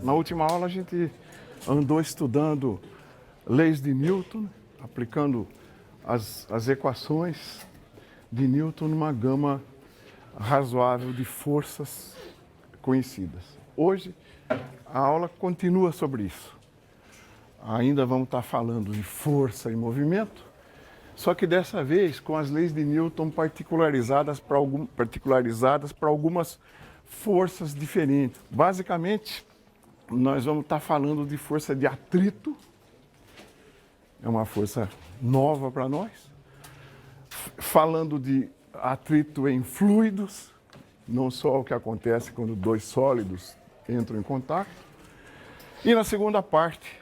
Na última aula a gente andou estudando leis de Newton, aplicando as equações de Newton numa gama razoável de forças conhecidas. Hoje a aula continua sobre isso. Ainda vamos estar falando de força e movimento, só que dessa vez com as leis de Newton particularizadas para algumas forças diferentes. Basicamente, nós vamos estar falando de força de atrito, é uma força nova para nós. Falando de atrito em fluidos, não só o que acontece quando dois sólidos entram em contato. E na segunda parte,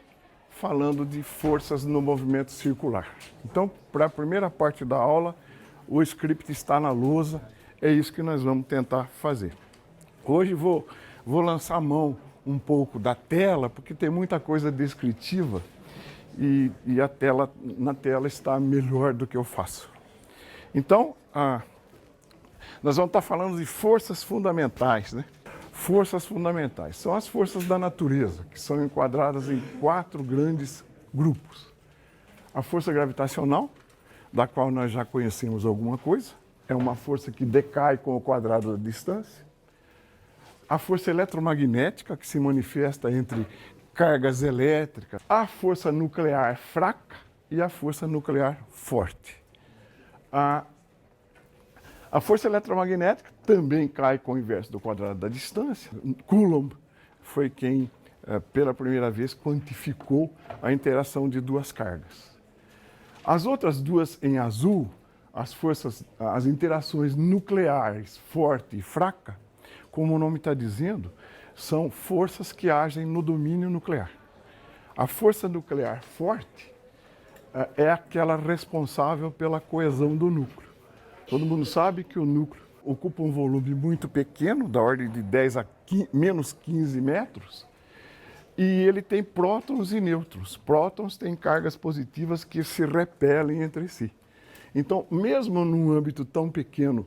falando de forças no movimento circular. Então, para a primeira parte da aula, o script está na lousa, é isso que nós vamos tentar fazer. Hoje vou lançar a mão um pouco da tela, porque tem muita coisa descritiva e na tela está melhor do que eu faço. Então, nós vamos estar falando de forças fundamentais, né? Forças fundamentais são as forças da natureza, que são enquadradas em 4 grandes grupos. A força gravitacional, da qual nós já conhecemos alguma coisa, é uma força que decai com o quadrado da distância. A força eletromagnética, que se manifesta entre cargas elétricas. A força nuclear fraca e a força nuclear forte. A força eletromagnética também cai com o inverso do quadrado da distância. Coulomb foi quem, pela primeira vez, quantificou a interação de duas cargas. As outras duas em azul, as interações nucleares forte e fraca, como o nome está dizendo, são forças que agem no domínio nuclear. A força nuclear forte é aquela responsável pela coesão do núcleo. Todo mundo sabe que o núcleo ocupa um volume muito pequeno, da ordem de 10 a menos 15 metros, e ele tem prótons e nêutrons. Prótons têm cargas positivas que se repelem entre si. Então, mesmo num âmbito tão pequeno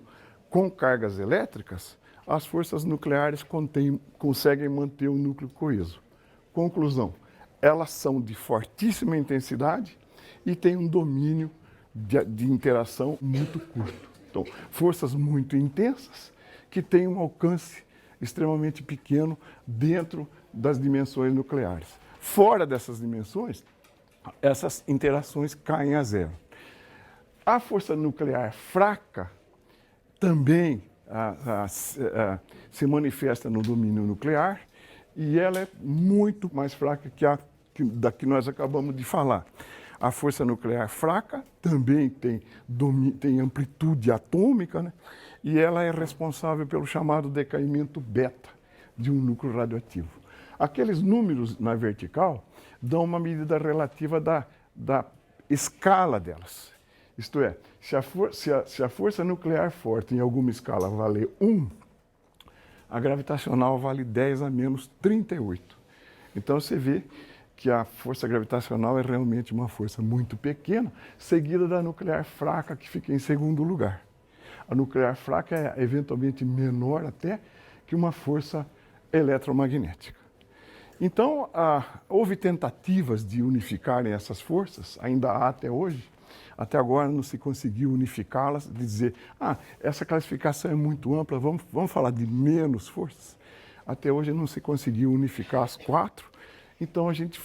com cargas elétricas, as forças nucleares conseguem manter o núcleo coeso. Conclusão, elas são de fortíssima intensidade e têm um domínio de interação muito curto. Então, forças muito intensas que têm um alcance extremamente pequeno dentro das dimensões nucleares. Fora dessas dimensões, essas interações caem a zero. A força nuclear fraca também se manifesta no domínio nuclear e ela é muito mais fraca da que nós acabamos de falar. A força nuclear fraca também tem amplitude atômica, né? E ela é responsável pelo chamado decaimento beta de um núcleo radioativo. Aqueles números na vertical dão uma medida relativa da escala delas. Isto é, se a força nuclear forte em alguma escala valer 1, a gravitacional vale 10 a menos 38. Então você vê que a força gravitacional é realmente uma força muito pequena, seguida da nuclear fraca, que fica em segundo lugar. A nuclear fraca é eventualmente menor até que uma força eletromagnética. Então, houve tentativas de unificarem essas forças, ainda há até hoje. Até agora não se conseguiu unificá-las, de dizer, essa classificação é muito ampla, vamos falar de menos forças. Até hoje não se conseguiu unificar as 4, então a gente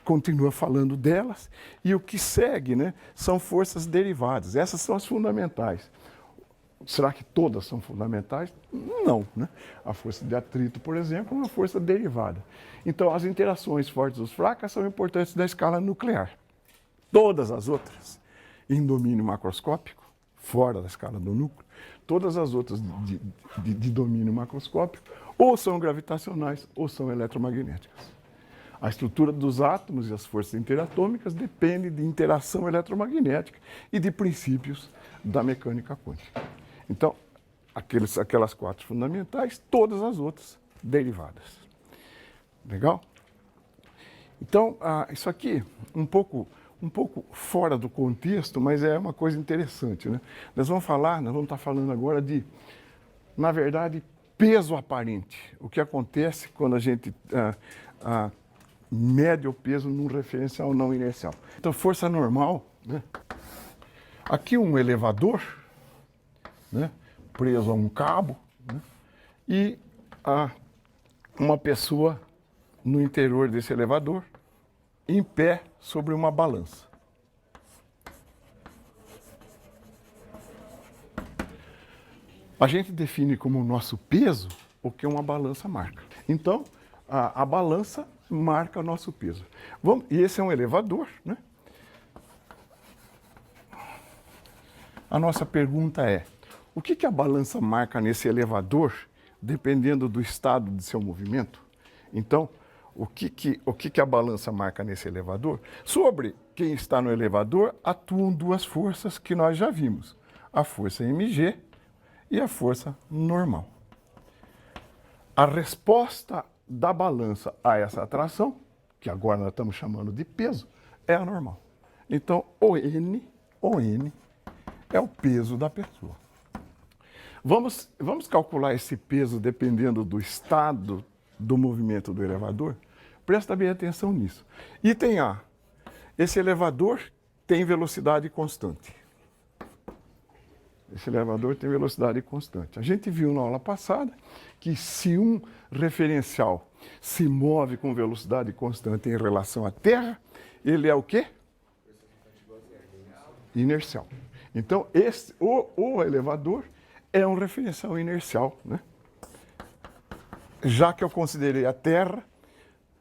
continua falando delas, e o que segue, né, são forças derivadas. Essas são as fundamentais. Será que todas são fundamentais? Não, né? A força de atrito, por exemplo, é uma força derivada. Então, as interações fortes ou fracas são importantes da escala nuclear. Todas as outras, em domínio macroscópico, fora da escala do núcleo, todas as outras de domínio macroscópico, ou são gravitacionais ou são eletromagnéticas. A estrutura dos átomos e as forças interatômicas dependem de interação eletromagnética e de princípios da mecânica quântica. Então, aquelas 4 fundamentais, todas as outras derivadas. Legal? Então, isso aqui, um pouco fora do contexto, mas é uma coisa interessante, né? Nós vamos estar falando agora de, na verdade, peso aparente. O que acontece quando a gente mede o peso num referencial não inercial. Então, força normal, né? Aqui um elevador, né? Preso a um cabo, né? E uma pessoa no interior desse elevador, em pé sobre uma balança. A gente define como nosso peso o que uma balança marca. Então, a balança marca o nosso peso. E esse é um elevador, né? A nossa pergunta é, o que a balança marca nesse elevador, dependendo do estado de seu movimento? Então, o que a balança marca nesse elevador? Sobre quem está no elevador, atuam duas forças que nós já vimos. A força mg e a força normal. A resposta da balança a essa atração, que agora nós estamos chamando de peso, é a normal. Então, o N é o peso da pessoa. Vamos calcular esse peso dependendo do estado do movimento do elevador? Presta bem atenção nisso. Item A. Esse elevador tem velocidade constante. Esse elevador tem velocidade constante. A gente viu na aula passada que se um referencial se move com velocidade constante em relação à Terra, ele é o quê? Inercial. Então, o elevador é um referencial inercial, né? Já que eu considerei a Terra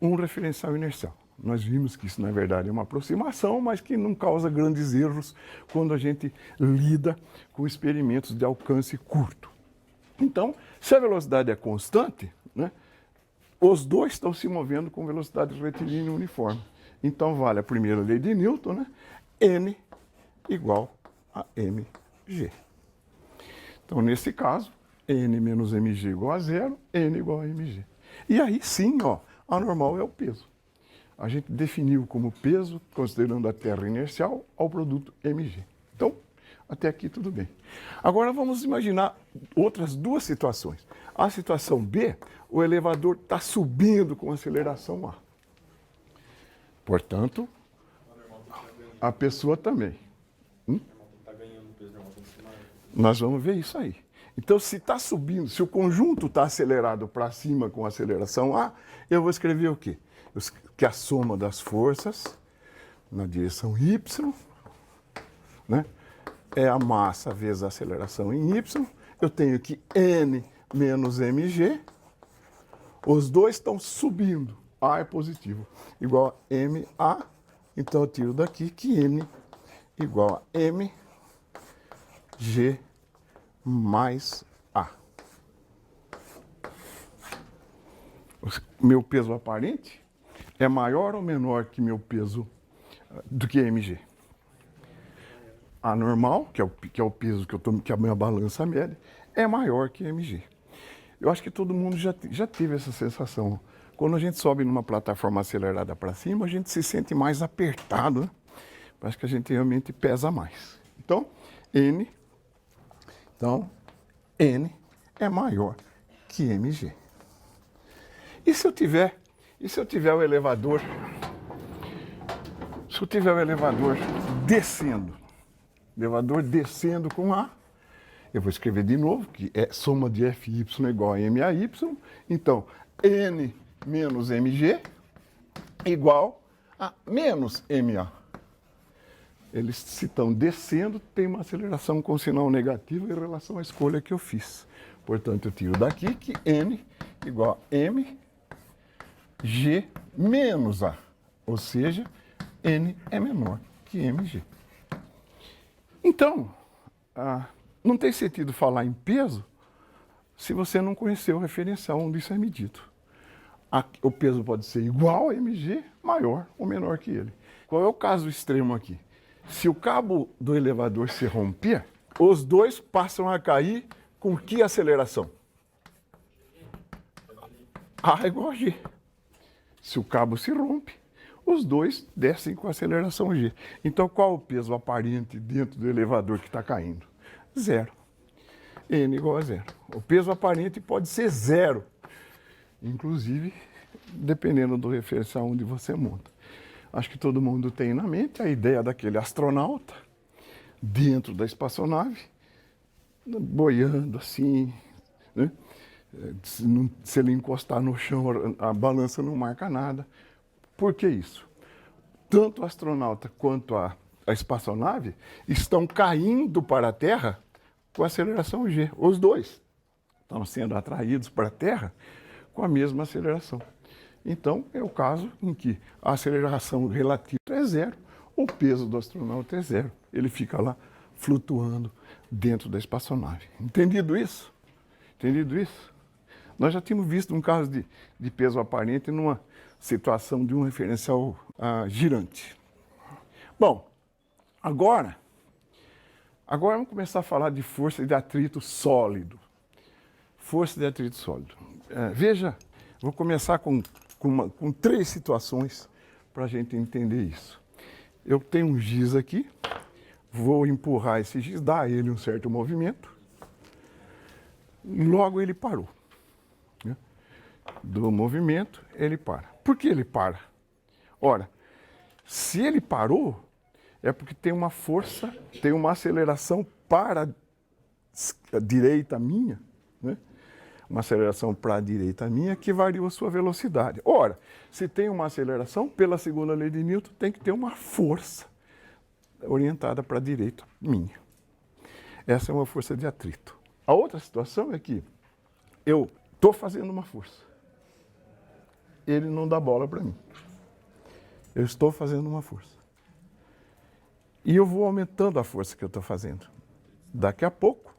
um referencial inercial. Nós vimos que isso, na verdade, é uma aproximação, mas que não causa grandes erros quando a gente lida com experimentos de alcance curto. Então, se a velocidade é constante, né, os dois estão se movendo com velocidade retilínea uniforme. Então, vale a primeira lei de Newton, né? N igual a mg. Então, nesse caso, N menos mg igual a zero, N igual a mg. E aí sim, ó, a normal é o peso. A gente definiu como peso, considerando a Terra inercial, ao produto mg. Então, até aqui tudo bem. Agora vamos imaginar outras duas situações. A situação B, o elevador está subindo com aceleração A. Portanto, a pessoa também. Nós vamos ver isso aí. Então, se está subindo, se o conjunto está acelerado para cima com aceleração A, eu vou escrever o quê? Que a soma das forças na direção Y, né, é a massa vezes a aceleração em Y. Eu tenho que N menos mg. Os dois estão subindo. A é positivo. Igual a ma. Então, eu tiro daqui que N igual a mg mais A. Meu peso aparente é maior ou menor que meu peso do que mg? A normal, que é o peso que a minha balança mede, é maior que mg. Eu acho que todo mundo já teve essa sensação. Quando a gente sobe numa plataforma acelerada para cima, a gente se sente mais apertado, né? Parece que a gente realmente pesa mais. Então, N é maior que mg. E se eu tiver o elevador, descendo com A, eu vou escrever de novo, que é soma de Fy igual a MAY. Então, N menos mg igual a menos MA. Eles, se estão descendo, tem uma aceleração com sinal negativo em relação à escolha que eu fiz. Portanto, eu tiro daqui que N igual a mg menos A. Ou seja, N é menor que mg. Então, não tem sentido falar em peso se você não conhecer o referencial onde isso é medido. O peso pode ser igual a mg, maior ou menor que ele. Qual é o caso extremo aqui? Se o cabo do elevador se romper, os dois passam a cair com que aceleração? A igual a g. Se o cabo se rompe, os dois descem com aceleração g. Então, qual o peso aparente dentro do elevador que está caindo? Zero. N igual a zero. O peso aparente pode ser zero, inclusive dependendo do referencial onde você monta. Acho que todo mundo tem na mente a ideia daquele astronauta dentro da espaçonave, boiando assim, né? Se ele encostar no chão, a balança não marca nada. Por que isso? Tanto o astronauta quanto a espaçonave estão caindo para a Terra com aceleração g. Os dois estão sendo atraídos para a Terra com a mesma aceleração. Então, é o caso em que a aceleração relativa é zero, o peso do astronauta é zero. Ele fica lá flutuando dentro da espaçonave. Entendido isso? Entendido isso? Nós já tínhamos visto um caso de peso aparente numa situação de um referencial girante. Bom, agora vamos começar a falar de força de atrito sólido. Força de atrito sólido. Veja, vou começar com 3 situações para a gente entender isso. Eu tenho um giz aqui, vou empurrar esse giz, dar a ele um certo movimento, logo ele parou. Do movimento, ele para. Por que ele para? Ora, se ele parou, é porque tem uma força, tem uma aceleração para a direita minha, né? Uma aceleração para a direita minha que variou a sua velocidade. Ora, se tem uma aceleração, pela segunda lei de Newton, tem que ter uma força orientada para a direita minha. Essa é uma força de atrito. A outra situação é que eu estou fazendo uma força. Ele não dá bola para mim. Eu estou fazendo uma força. E eu vou aumentando a força que eu estou fazendo. Daqui a pouco,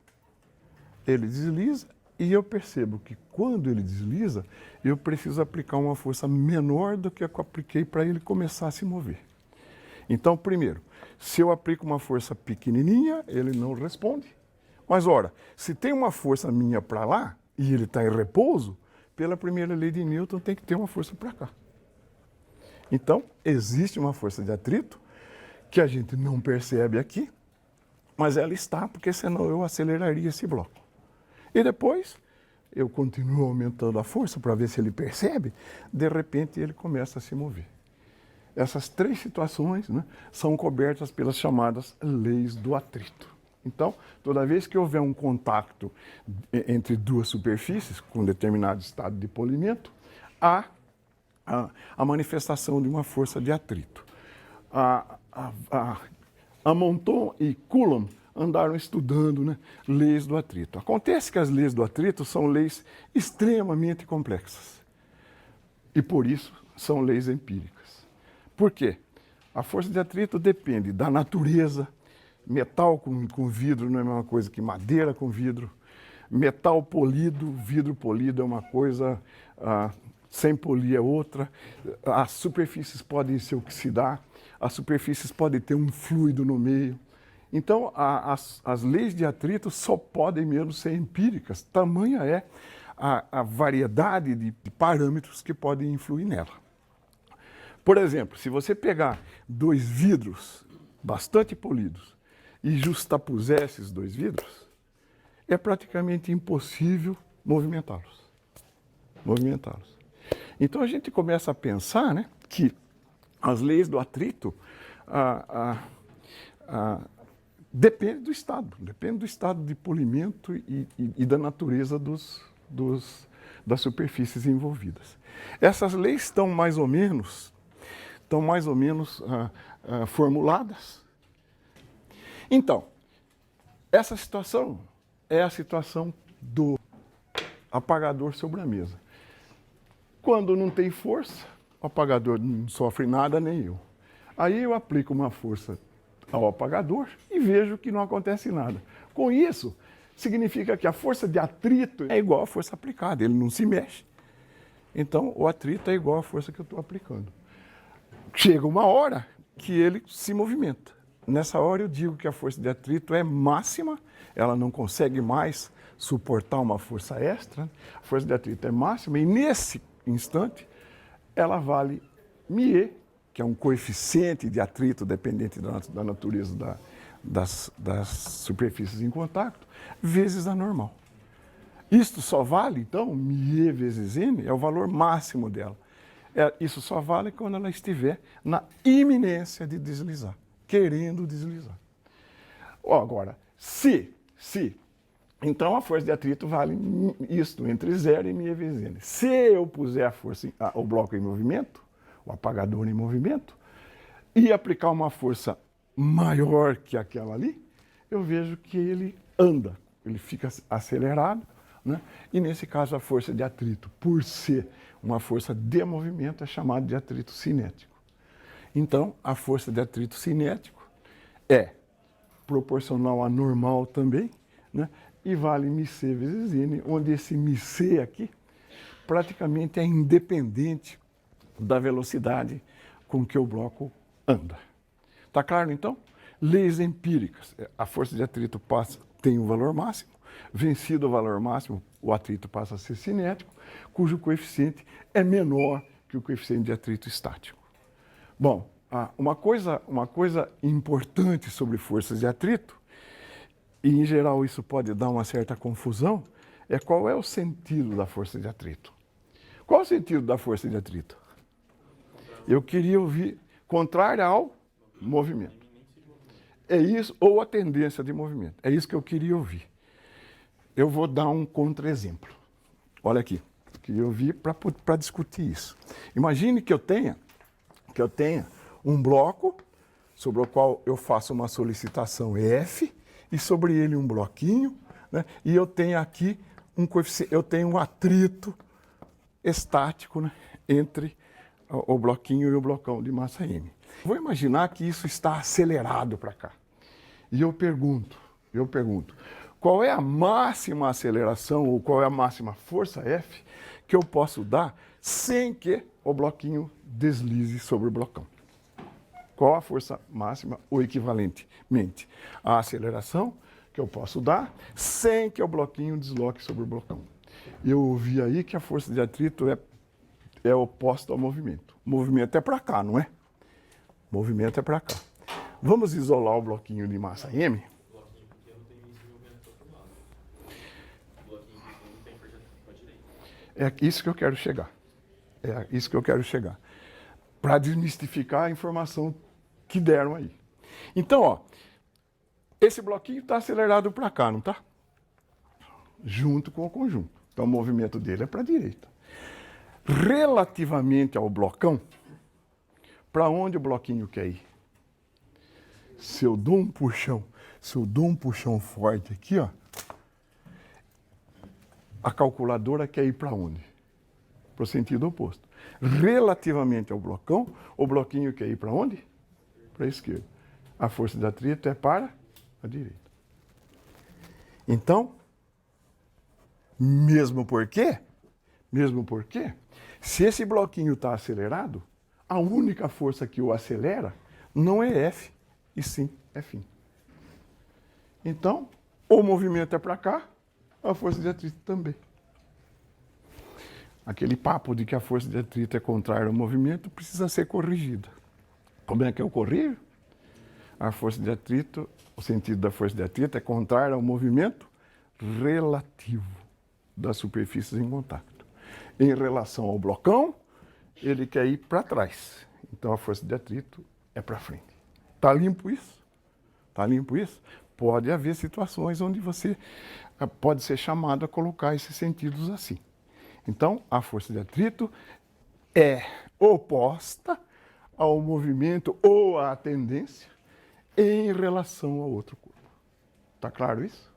ele desliza e eu percebo que quando ele desliza, eu preciso aplicar uma força menor do que a que eu apliquei para ele começar a se mover. Então, primeiro, se eu aplico uma força pequenininha, ele não responde. Mas, ora, se tem uma força minha para lá e ele está em repouso, pela primeira lei de Newton, tem que ter uma força para cá. Então, existe uma força de atrito que a gente não percebe aqui, mas ela está, porque senão eu aceleraria esse bloco. E depois, eu continuo aumentando a força para ver se ele percebe, de repente ele começa a se mover. Essas 3 situações, né, são cobertas pelas chamadas leis do atrito. Então, toda vez que houver um contato entre 2 superfícies, com determinado estado de polimento, há a manifestação de uma força de atrito. Amonton e Coulomb andaram estudando, né, leis do atrito. Acontece que as leis do atrito são leis extremamente complexas. E, por isso, são leis empíricas. Por quê? A força de atrito depende da natureza. Metal com vidro não é a mesma coisa que madeira com vidro. Metal polido, vidro polido é uma coisa, sem polir é outra. As superfícies podem se oxidar, as superfícies podem ter um fluido no meio. Então, as leis de atrito só podem mesmo ser empíricas. Tamanha é a variedade de parâmetros que podem influir nela. Por exemplo, se você pegar 2 vidros bastante polidos e justapuser esses 2 vidros, é praticamente impossível movimentá-los. Então a gente começa a pensar, né, que as leis do atrito dependem do estado de polimento e da natureza das superfícies envolvidas. Essas leis estão mais ou menos formuladas. Então, essa situação é a situação do apagador sobre a mesa. Quando não tem força, o apagador não sofre nada, nem eu. Aí eu aplico uma força ao apagador e vejo que não acontece nada. Com isso, significa que a força de atrito é igual à força aplicada, ele não se mexe. Então, o atrito é igual à força que eu estou aplicando. Chega uma hora que ele se movimenta. Nessa hora eu digo que a força de atrito é máxima, ela não consegue mais suportar uma força extra, a força de atrito é máxima e nesse instante ela vale μe, que é um coeficiente de atrito dependente da natureza das superfícies em contato, vezes a normal. Isto só vale, então, μe vezes n é o valor máximo dela. Isso só vale quando ela estiver na iminência de deslizar, querendo deslizar. Agora, se, então a força de atrito vale isto, entre 0 e μe vezes n. Se eu puser o bloco em movimento, o apagador em movimento, e aplicar uma força maior que aquela ali, eu vejo que ele anda, ele fica acelerado, né? E nesse caso a força de atrito, por ser uma força de movimento, é chamada de atrito cinético. Então, a força de atrito cinético é proporcional à normal também, né? E vale μc vezes n, onde esse μc aqui praticamente é independente da velocidade com que o bloco anda. Está claro, então? Leis empíricas. A força de atrito tem um valor máximo. Vencido o valor máximo, o atrito passa a ser cinético, cujo coeficiente é menor que o coeficiente de atrito estático. Bom, uma coisa importante sobre forças de atrito, e em geral isso pode dar uma certa confusão, é qual é o sentido da força de atrito. Qual é o sentido da força de atrito? Eu queria ouvir contrária ao movimento. É isso, ou a tendência de movimento. É isso que eu queria ouvir. Eu vou dar um contra-exemplo. Olha aqui, eu queria ouvir para discutir isso. Imagine que eu tenha um bloco sobre o qual eu faço uma solicitação F e sobre ele um bloquinho, né? E eu tenho aqui eu tenho um atrito estático, né, entre o bloquinho e o blocão de massa M. Vou imaginar que isso está acelerado para cá. E eu pergunto, qual é a máxima aceleração ou qual é a máxima força F que eu posso dar sem que o bloquinho deslize sobre o blocão? Qual a força máxima ou equivalentemente a aceleração que eu posso dar sem que o bloquinho desloque sobre o blocão? Eu ouvi aí que a força de atrito é oposta ao movimento. O movimento é para cá, não é? O movimento é para cá. Vamos isolar o bloquinho de massa M? O bloquinho pequeno tem esse movimento para o lado. O bloquinho pequeno tem força para a direita. É isso que eu quero chegar. É isso que eu quero chegar. Para desmistificar a informação que deram aí. Então, ó, esse bloquinho está acelerado para cá, não está? Junto com o conjunto. Então, o movimento dele é para a direita. Relativamente ao blocão, para onde o bloquinho quer ir? Se eu dou um puxão forte aqui, ó, a calculadora quer ir para onde? Para o sentido oposto. Relativamente ao blocão, o bloquinho quer ir para onde? Para a esquerda. A força de atrito é para a direita. Então, mesmo porque, se esse bloquinho está acelerado, a única força que o acelera não é F, e sim F'. Então, o movimento é para cá, a força de atrito também. Aquele papo de que a força de atrito é contrária ao movimento precisa ser corrigido. Como é que eu corrijo? A força de atrito, o sentido da força de atrito é contrário ao movimento relativo das superfícies em contato. Em relação ao blocão, ele quer ir para trás. Então a força de atrito é para frente. Está limpo isso? Está limpo isso? Pode haver situações onde você pode ser chamado a colocar esses sentidos assim. Então, a força de atrito é oposta ao movimento ou à tendência em relação ao outro corpo. Está claro isso?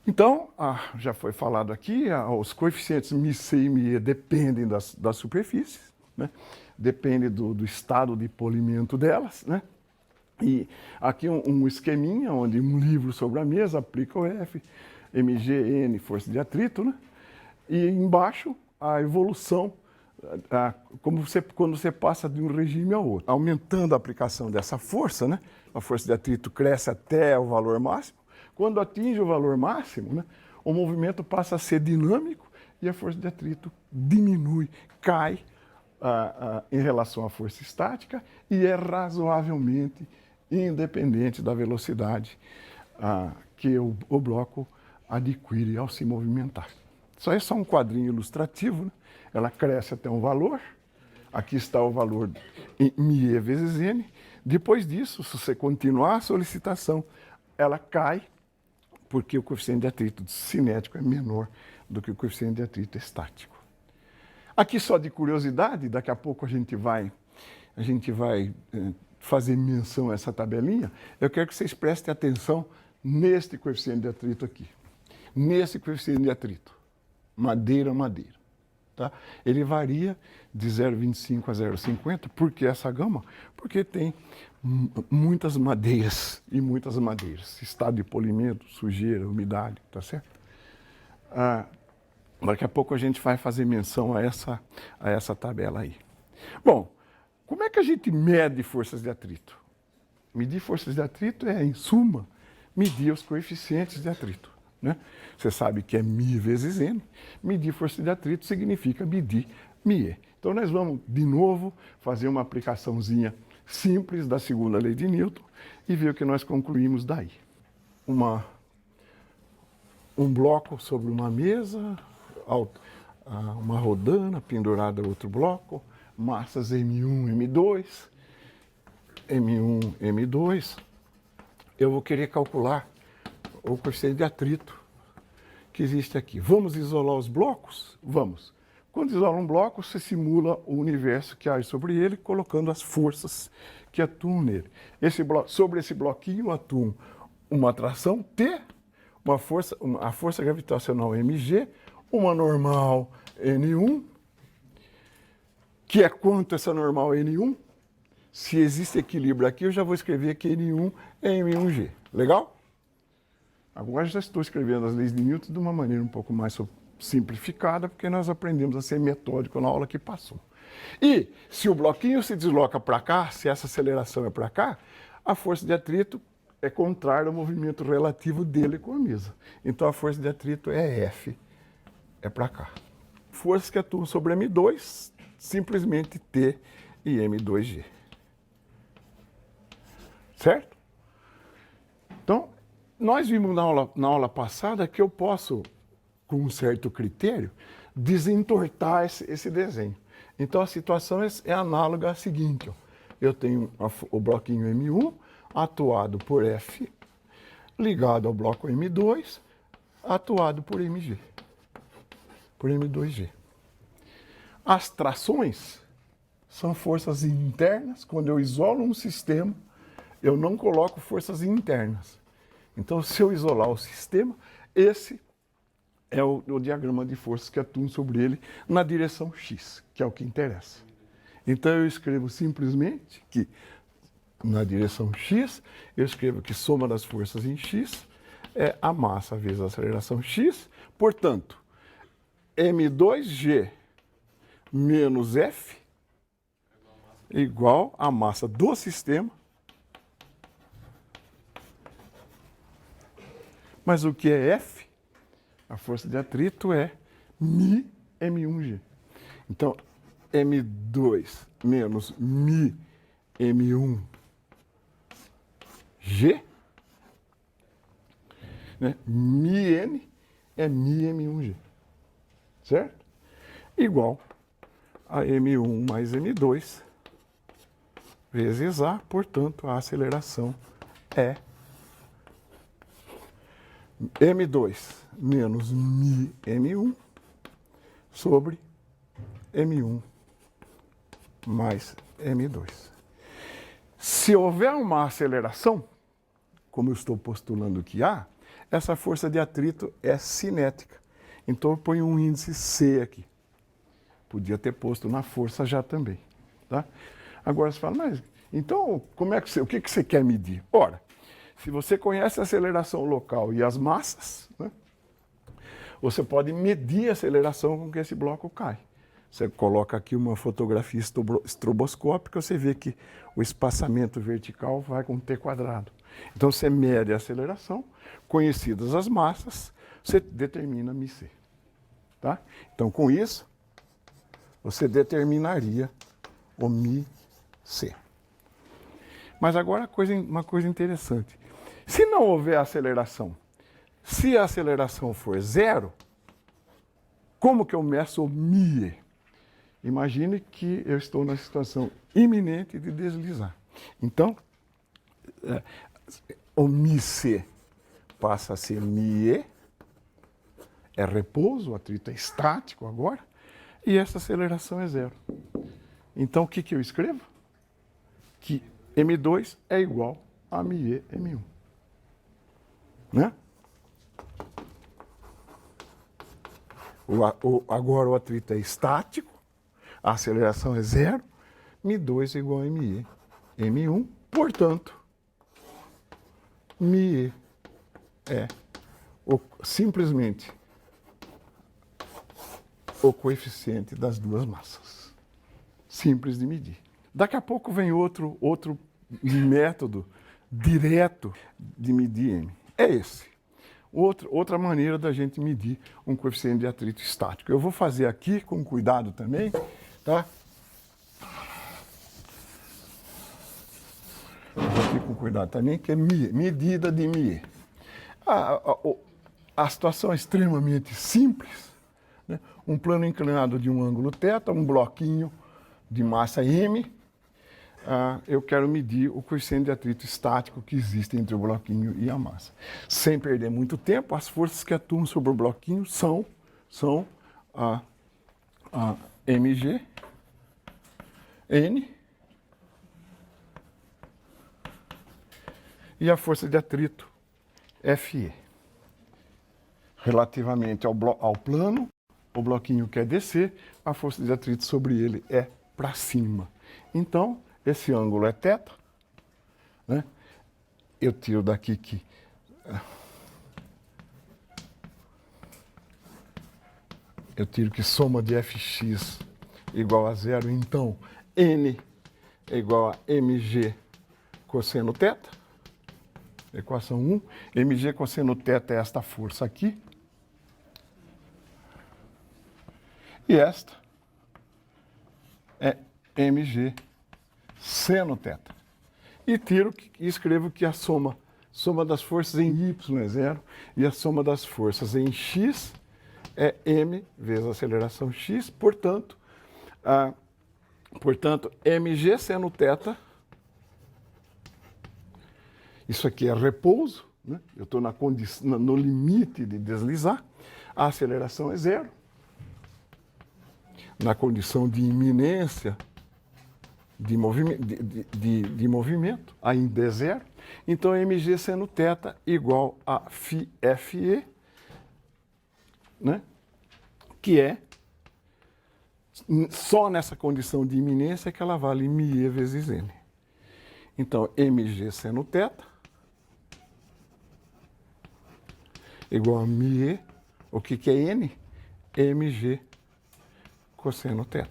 Então, já foi falado aqui, os coeficientes μc e μe dependem das superfícies, né? Depende do estado de polimento delas, né? E aqui um esqueminha, onde um livro sobre a mesa aplica o F, mg, n, força de atrito, né? E embaixo a evolução, quando você passa de um regime ao outro. Aumentando a aplicação dessa força, né? A força de atrito cresce até o valor máximo. Quando atinge o valor máximo, né, o movimento passa a ser dinâmico e a força de atrito diminui, cai em relação à força estática e é razoavelmente independente da velocidade que o bloco adquire ao se movimentar. Isso aí é só um quadrinho ilustrativo, né? Ela cresce até um valor, aqui está o valor em μe vezes n. Depois disso, se você continuar a solicitação, ela cai, porque o coeficiente de atrito cinético é menor do que o coeficiente de atrito estático. Aqui só de curiosidade, daqui a pouco a gente vai fazer menção a essa tabelinha, eu quero que vocês prestem atenção neste coeficiente de atrito aqui. Nesse coeficiente de atrito, madeira. Tá? Ele varia de 0,25 a 0,50. Por que essa gama? Porque tem muitas madeiras e muitas madeiras. Estado de polimento, sujeira, umidade, tá certo? Daqui a pouco a gente vai fazer menção a essa tabela aí. Bom, como é que a gente mede forças de atrito? Medir forças de atrito é, em suma, medir os coeficientes de atrito. Né? Você sabe que é μ vezes n. Medir força de atrito significa medir μe. Então nós vamos, de novo, fazer uma aplicaçãozinha simples da segunda lei de Newton e ver o que nós concluímos daí. Um bloco sobre uma mesa, uma rodana pendurada a outro bloco, massas M1, M2, M1, M2. Eu vou querer calcular o coeficiente de atrito que existe aqui. Vamos isolar os blocos? Vamos. Quando isola um bloco, você simula o universo que age sobre ele, colocando as forças que atuam nele. Sobre esse bloquinho atuam uma atração T, a força gravitacional mg, uma normal N1, que é quanto essa normal N1? Se existe equilíbrio aqui, eu já vou escrever que N1 é M1G. Legal? Agora já estou escrevendo as leis de Newton de uma maneira um pouco mais simplificada, porque nós aprendemos a ser metódico na aula que passou. E se o bloquinho se desloca para cá, se essa aceleração é para cá, a força de atrito é contrária ao movimento relativo dele com a mesa. Então a força de atrito é F, é para cá. Forças que atuam sobre M2, simplesmente T e M2G. Certo? Então, nós vimos na aula passada que eu posso, com um certo critério, desentortar esse desenho. Então a situação é análoga à seguinte. Ó. Eu tenho o bloquinho M1 atuado por F, ligado ao bloco M2, atuado por MG, por M2G. As trações são forças internas. Quando eu isolo um sistema, eu não coloco forças internas. Então, se eu isolar o sistema, esse é o diagrama de forças que atuam sobre ele na direção x, que é o que interessa. Então, eu escrevo simplesmente que, na direção x, eu escrevo que soma das forças em x é a massa vezes a aceleração x. Portanto, m2g menos F igual à massa do sistema. Mas o que é F? A força de atrito é μ M1G. Então, M2 menos μ M1G, né? μN é μ M1G, certo? Igual a M1 mais M2 vezes A, portanto, a aceleração é M2 menos μ M1 sobre M1 mais M2. Se houver uma aceleração, como eu estou postulando que há, essa força de atrito é cinética. Então eu ponho um índice C aqui. Podia ter posto na força já também. Tá? Agora você fala, mas então o que você quer medir? Ora, se você conhece a aceleração local e as massas, né, você pode medir a aceleração com que esse bloco cai. Você coloca aqui uma fotografia estroboscópica, você vê que o espaçamento vertical vai com T quadrado. Então você mede a aceleração, conhecidas as massas, você determina μc. Tá? Então com isso, você determinaria o μc. Mas agora uma coisa interessante. Se não houver aceleração, se a aceleração for zero, como que eu meço o μe? Imagine que eu estou na situação iminente de deslizar. Então, o μc passa a ser μe, é repouso, o atrito é estático agora, e essa aceleração é zero. Então, o que eu escrevo? Que M2 é igual a μe M1. Né? Agora o atrito é estático, a aceleração é zero, μ2 é igual a ME, M1, portanto, μe é simplesmente o coeficiente das duas massas. Simples de medir. Daqui a pouco vem outro método direto de medir M. É esse. Outra maneira da gente medir um coeficiente de atrito estático. Eu vou fazer aqui com cuidado também, tá? Eu vou aqui com cuidado também, que é medida de μe. A situação é extremamente simples, né? Um plano inclinado de um ângulo θ, um bloquinho de massa m. Eu quero medir o coeficiente de atrito estático que existe entre o bloquinho e a massa. Sem perder muito tempo, as forças que atuam sobre o bloquinho são a mg, n, e a força de atrito, Fe. Relativamente ao plano, o bloquinho quer descer, a força de atrito sobre ele é para cima. Então, esse ângulo é θ, né? Eu tiro daqui que soma de fx igual a zero, então n é igual a mg cosseno θ, equação 1, mg cosseno θ é esta força aqui, e esta é mg seno θ. E escrevo que a soma das forças em y é zero e a soma das forças em x é m vezes a aceleração x, portanto, mg seno θ, isso aqui é repouso, né? Eu estou no limite de deslizar, a aceleração é zero, na condição de iminência de movimento, ainda é zero. Então, mg seno θ igual a Fe, né? Que é só nessa condição de iminência que ela vale μe vezes n. Então, mg seno θ igual a μe, o que é n? Mg cosseno θ.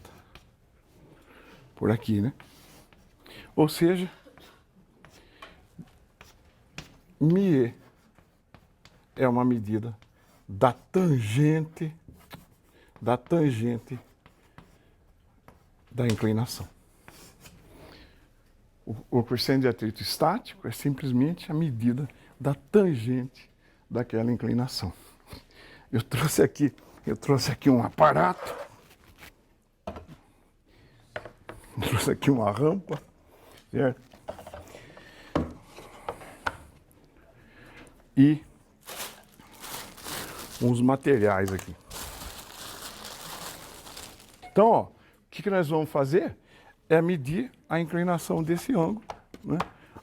Por aqui, né? Ou seja, μe é uma medida da tangente da inclinação. O coeficiente de atrito estático é simplesmente a medida da tangente daquela inclinação. Eu trouxe aqui um aparato, trouxe aqui uma rampa, certo? E uns materiais aqui. Então, ó, o que nós vamos fazer é medir a inclinação desse ângulo, né?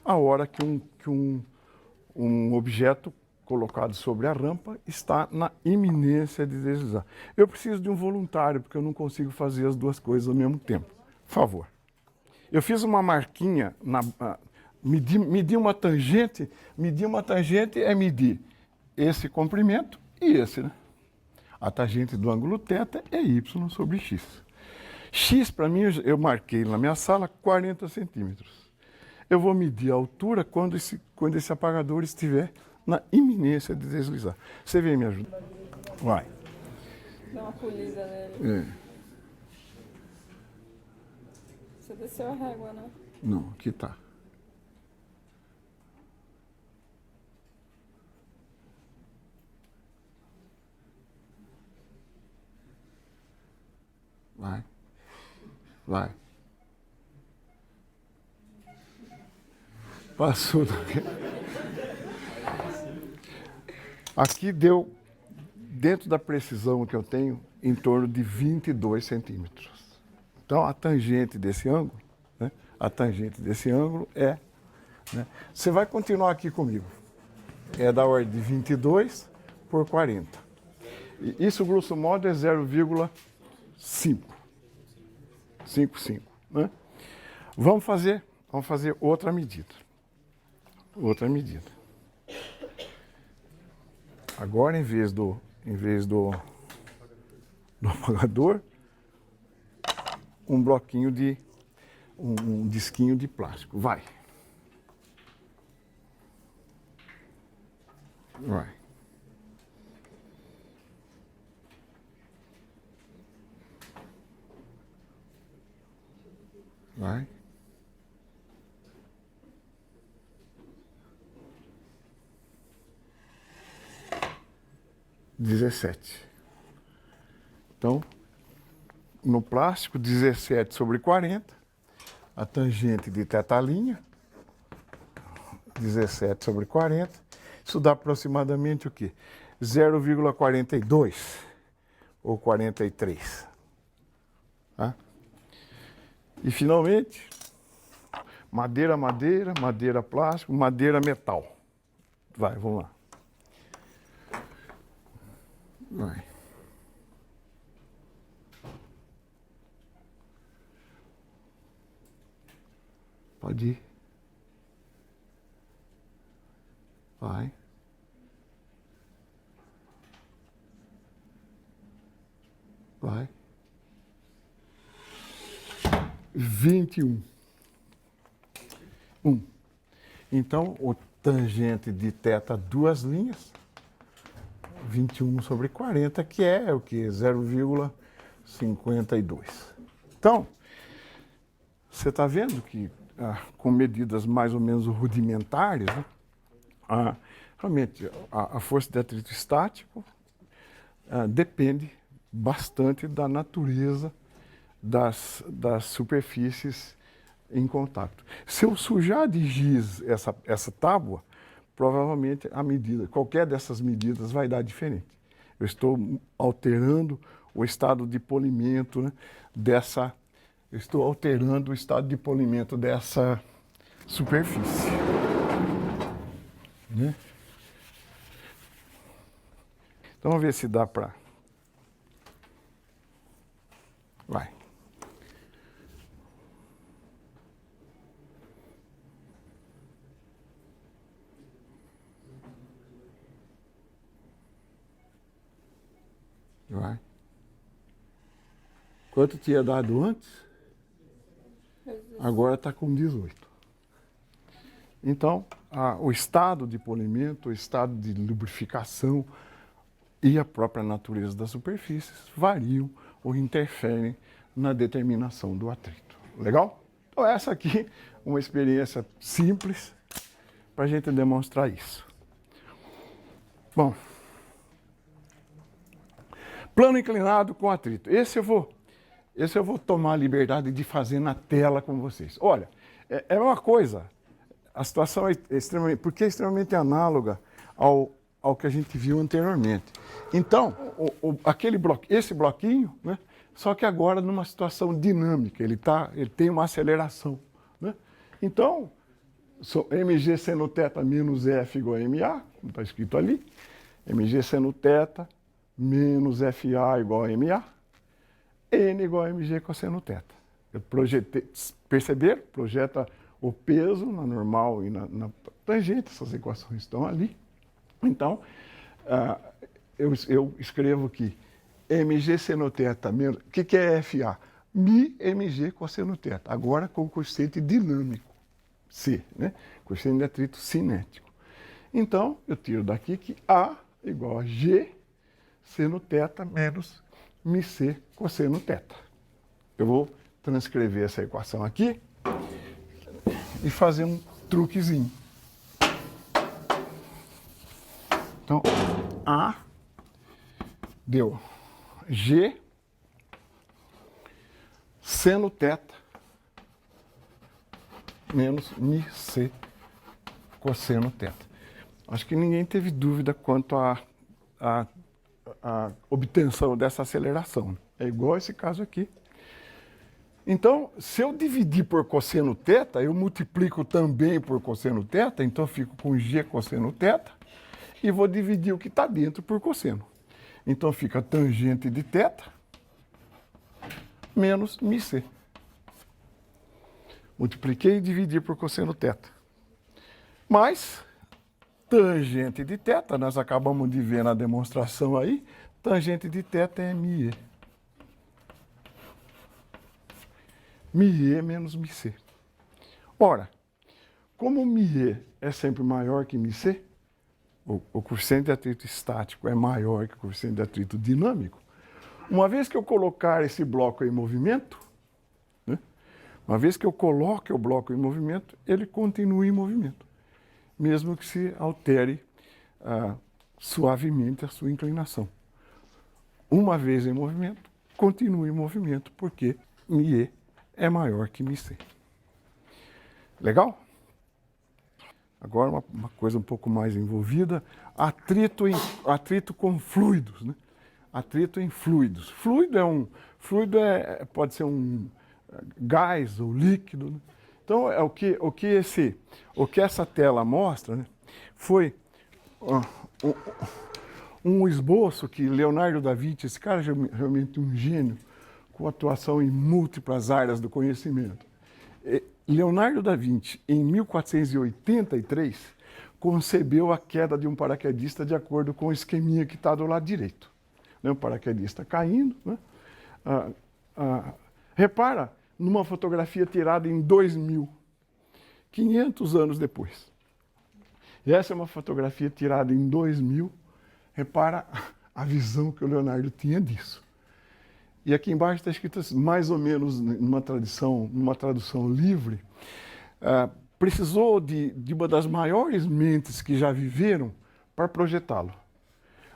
A hora que um objeto colocado sobre a rampa está na iminência de deslizar. Eu preciso de um voluntário, porque eu não consigo fazer as duas coisas ao mesmo tempo. Por favor. Eu fiz uma marquinha, medir uma tangente é medir esse comprimento e esse, né? A tangente do ângulo θ é y sobre x. X, para mim, eu marquei na minha sala 40 centímetros. Eu vou medir a altura quando esse apagador estiver na iminência de deslizar. Você vem me ajudar? Vai. Dá uma polida nele. É. Você desceu a régua, né? Não, aqui tá. Vai. Vai. Passou. Aqui deu, dentro da precisão que eu tenho, em torno de 22 centímetros. Então, a tangente desse ângulo, né? A tangente desse ângulo é... Né? Você vai continuar aqui comigo. É da ordem de 22 por 40. E isso, grosso modo, é 0,5. 55. Né? Vamos fazer outra medida. Outra medida. Agora, em vez do apagador, um bloquinho de um disquinho de plástico. Vai. Vai. Vai. Dezessete. Então, no plástico, 17 sobre 40, a tangente de tetalinha, 17 sobre 40, isso dá aproximadamente o quê? 0,42 ou 43. Tá? E, finalmente, madeira, madeira, madeira plástico, madeira metal. Vai, vamos lá. Vai. Pode ir. Vai. Vai. 21. Então, o tangente de θ, duas linhas, 21 sobre 40, que é o que? 0,52. Então, você está vendo que, com medidas mais ou menos rudimentares, né, realmente a força de atrito estático depende bastante da natureza das superfícies em contato. Se eu sujar de giz essa tábua, provavelmente a medida, qualquer dessas medidas vai dar diferente. Eu estou alterando o estado de polimento, né, estou alterando o estado de polimento dessa superfície. Né? Então vamos ver se dá para... Vai. Vai. Quanto tinha dado antes? Agora está com 18. Então, o estado de polimento, o estado de lubrificação e a própria natureza das superfícies variam ou interferem na determinação do atrito. Legal? Então, essa aqui é uma experiência simples para a gente demonstrar isso. Bom, plano inclinado com atrito. Esse eu vou tomar a liberdade de fazer na tela com vocês. Olha, é uma coisa, a situação é extremamente análoga ao que a gente viu anteriormente. Então, esse bloquinho, né, só que agora numa situação dinâmica, ele tem uma aceleração. Né? Então, mg seno θ menos F igual a MA, como está escrito ali, mg seno θ menos FA igual a MA, N igual a mg cosseno θ. Eu projetei, perceberam? Projeta o peso na normal e na tangente, essas equações estão ali. Então, eu escrevo aqui, mg seno θ menos... O que é FA? Mi mg cosseno θ. Agora com o coeficiente dinâmico, C, né? Coeficiente de atrito cinético. Então, eu tiro daqui que A igual a G seno θ menos μc cosseno θ. Eu vou transcrever essa equação aqui e fazer um truquezinho. Então, A deu G seno θ menos μc cosseno θ. Acho que ninguém teve dúvida quanto à obtenção dessa aceleração. É igual esse caso aqui. Então, se eu dividir por cosseno θ, eu multiplico também por cosseno θ, então eu fico com g cosseno θ, e vou dividir o que está dentro por cosseno. Então fica tangente de θ menos μc. Multipliquei e dividi por cosseno θ. Mas tangente de θ, nós acabamos de ver na demonstração aí, tangente de θ é μe. μe menos μc. Ora, como μe é sempre maior que μc, o coeficiente de atrito estático é maior que o coeficiente de atrito dinâmico, uma vez que eu colocar esse bloco em movimento, né, uma vez que eu coloque o bloco em movimento, ele continua em movimento, mesmo que se altere suavemente a sua inclinação. Uma vez em movimento, continua em movimento, porque μe é maior que μc. Legal? Agora uma coisa um pouco mais envolvida, atrito com fluidos, né? Atrito em fluidos. Fluido pode ser um gás ou líquido, né? Então o que essa tela mostra, né, foi um esboço que Leonardo da Vinci, esse cara é realmente um gênio, com atuação em múltiplas áreas do conhecimento. Leonardo da Vinci, em 1483, concebeu a queda de um paraquedista de acordo com o esqueminha que está do lado direito. O paraquedista caindo. Né? Repara numa fotografia tirada em 2000, 500 anos depois. E essa é uma fotografia tirada em 2000. Repara a visão que o Leonardo tinha disso. E aqui embaixo está escrito assim, mais ou menos numa tradução livre, precisou de uma das maiores mentes que já viveram para projetá-lo.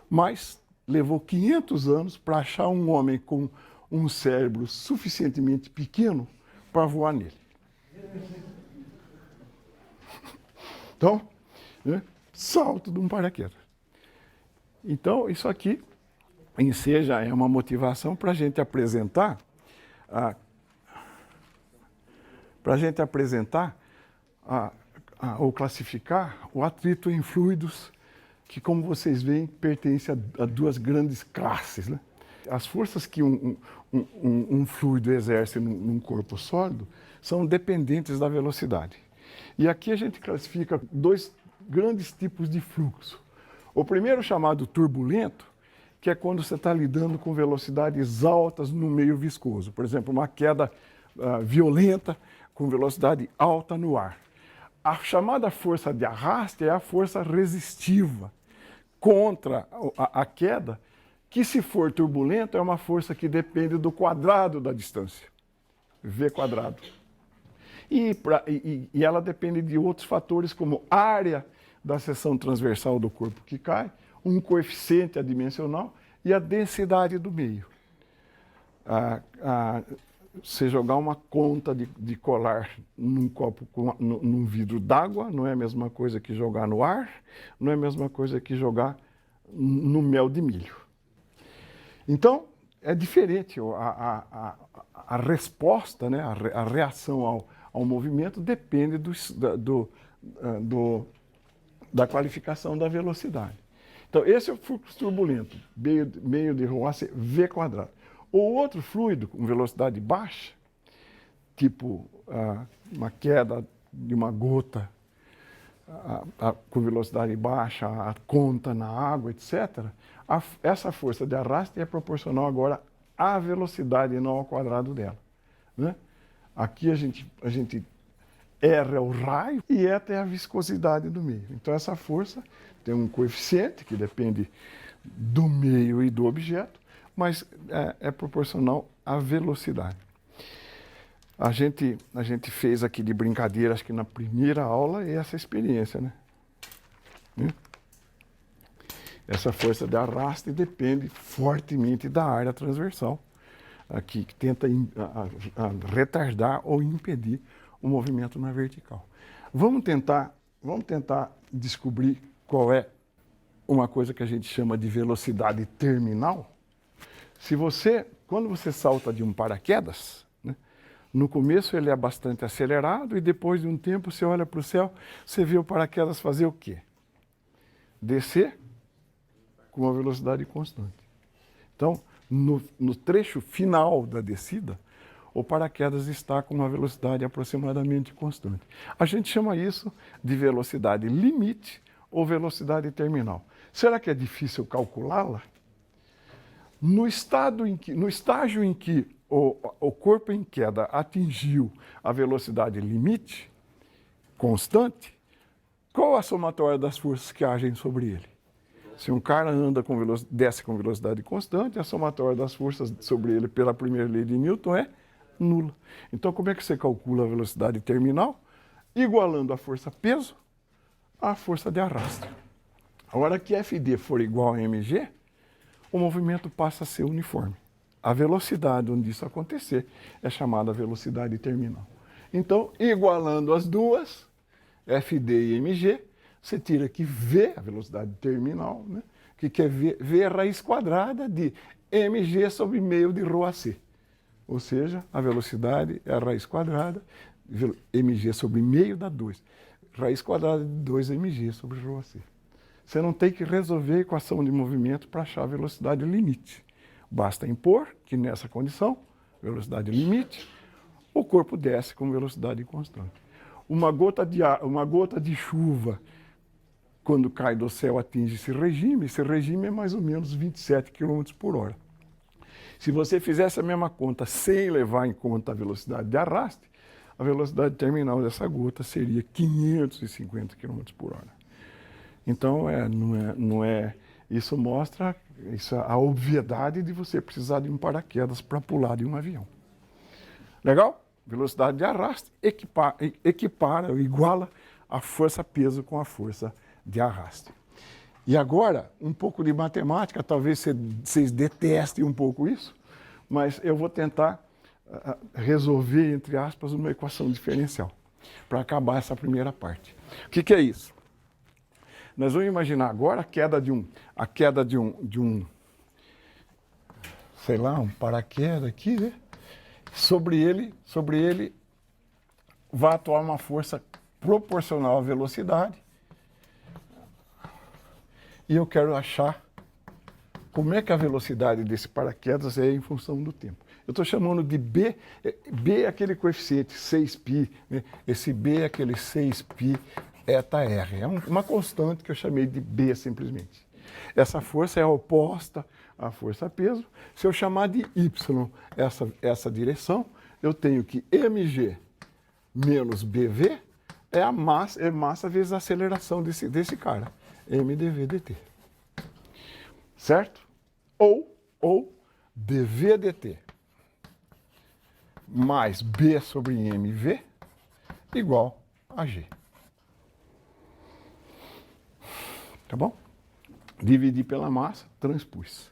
Mas levou 500 anos para achar um homem com um cérebro suficientemente pequeno para voar nele. Então, né, salto de um paraquedas. Então, isso aqui em si já é uma motivação para a gente apresentar, ou classificar o atrito em fluidos, que, como vocês veem, pertence a duas grandes classes, né? As forças que um fluido exerce num corpo sólido são dependentes da velocidade. E aqui a gente classifica dois grandes tipos de fluxo. O primeiro, chamado turbulento, que é quando você está lidando com velocidades altas no meio viscoso. Por exemplo, uma queda violenta com velocidade alta no ar. A chamada força de arraste é a força resistiva contra a queda, que, se for turbulento, é uma força que depende do quadrado da distância, v quadrado. E ela depende de outros fatores, como área da seção transversal do corpo que cai, um coeficiente adimensional e a densidade do meio. Você jogar uma conta de colar num copo, num vidro d'água, não é a mesma coisa que jogar no ar, não é a mesma coisa que jogar no mel de milho. Então, é diferente. A resposta, né, a reação ao movimento depende da qualificação da velocidade. Então, esse é o fluxo turbulento, meio de Roisse v quadrado. O outro fluido com velocidade baixa, tipo uma queda de uma gota com velocidade baixa, a conta na água, etc., essa força de arraste é proporcional agora à velocidade e não ao quadrado dela. Né? Aqui a gente R é o raio e eta é a viscosidade do meio. Então essa força tem um coeficiente que depende do meio e do objeto, mas é proporcional à velocidade. A gente fez aqui de brincadeira, acho que na primeira aula, essa experiência, né? Essa força de arraste depende fortemente da área transversal. aqui que tenta retardar ou impedir o movimento na vertical. Vamos tentar descobrir qual é uma coisa que a gente chama de velocidade terminal. Quando você salta de um paraquedas, né, no começo ele é bastante acelerado e depois de um tempo você olha para o céu, você vê o paraquedas fazer o quê? Descer com uma velocidade constante. Então, no trecho final da descida, o paraquedas está com uma velocidade aproximadamente constante. A gente chama isso de velocidade limite ou velocidade terminal. Será que é difícil calculá-la? No estágio em que o corpo em queda atingiu a velocidade limite constante, qual a somatória das forças que agem sobre ele? Se um cara desce com velocidade constante, a somatória das forças sobre ele pela primeira lei de Newton é nula. Então, como é que você calcula a velocidade terminal? Igualando a força-peso à força de arrasto. A hora que FD for igual a mg, o movimento passa a ser uniforme. A velocidade onde isso acontecer é chamada velocidade terminal. Então, igualando as duas, FD e mg, você tira aqui V, a velocidade terminal, né? Que é V é a raiz quadrada de mg sobre meio de ρAc. Ou seja, a velocidade é a raiz quadrada, mg sobre meio dá 2. Raiz quadrada de 2mg sobre ρAc. Você não tem que resolver a equação de movimento para achar a velocidade limite. Basta impor que nessa condição, velocidade limite, o corpo desce com velocidade constante. Uma gota de chuva, quando cai do céu, atinge esse regime é mais ou menos 27 km por hora. Se você fizesse a mesma conta sem levar em conta a velocidade de arraste, a velocidade terminal dessa gota seria 550 km por hora. Então, isso mostra a obviedade de você precisar de um paraquedas para pular de um avião. Legal? Velocidade de arraste equipara ou iguala a força-peso com a força de arraste. E agora, um pouco de matemática, talvez vocês detestem um pouco isso, mas eu vou tentar resolver, entre aspas, uma equação diferencial, para acabar essa primeira parte. O que é isso? Nós vamos imaginar agora a queda de um sei lá, um paraquedas aqui, né? Sobre ele vai atuar uma força proporcional à velocidade. E eu quero achar como é que a velocidade desse paraquedas é em função do tempo. Eu estou chamando de B. B é aquele coeficiente 6π, né? Esse B é aquele 6π eta R. É uma constante que eu chamei de B simplesmente. Essa força é oposta à força-peso. Se eu chamar de Y essa direção, eu tenho que mg menos bv é massa vezes a aceleração desse cara. mdv dt. Certo? Ou dv dt mais b sobre mv igual a g. Tá bom? Dividir pela massa, transpus.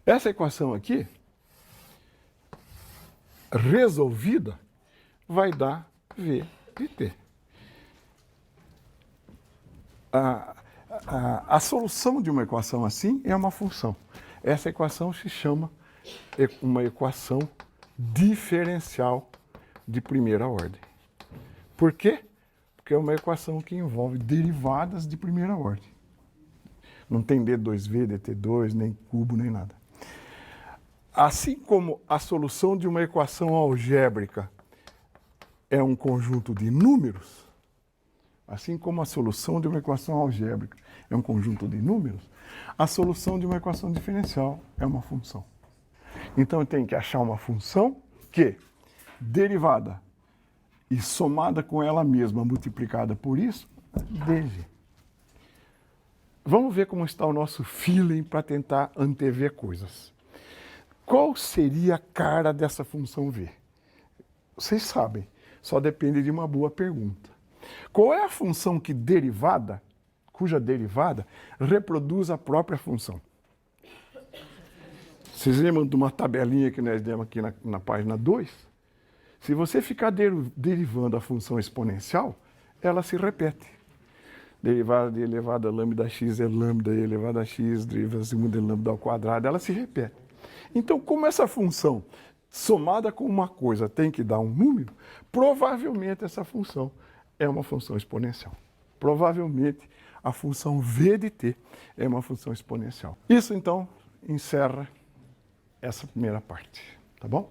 Essa equação aqui, resolvida, vai dar v de t. A solução de uma equação assim é uma função. Essa equação se chama uma equação diferencial de primeira ordem. Por quê? Porque é uma equação que envolve derivadas de primeira ordem. Não tem D2V, dt2, nem cubo, nem nada. Assim como a solução de uma equação algébrica é um conjunto de números, assim como a solução de uma equação algébrica é um conjunto de números, a solução de uma equação diferencial é uma função. Então eu tenho que achar uma função que, derivada e somada com ela mesma, multiplicada por isso, dg. Vamos ver como está o nosso feeling para tentar antever coisas. Qual seria a cara dessa função v? Vocês sabem, só depende de uma boa pergunta. Qual é a função cuja derivada reproduz a própria função? Vocês lembram de uma tabelinha que nós demos aqui na página 2? Se você ficar derivando a função exponencial, ela se repete. Derivada de elevado a lambda x é lambda elevado a x, derivada acima de lambda ao quadrado, ela se repete. Então, como essa função somada com uma coisa tem que dar um número, provavelmente essa função é uma função exponencial. Provavelmente a função v de t é uma função exponencial. Isso, então, encerra essa primeira parte, tá bom?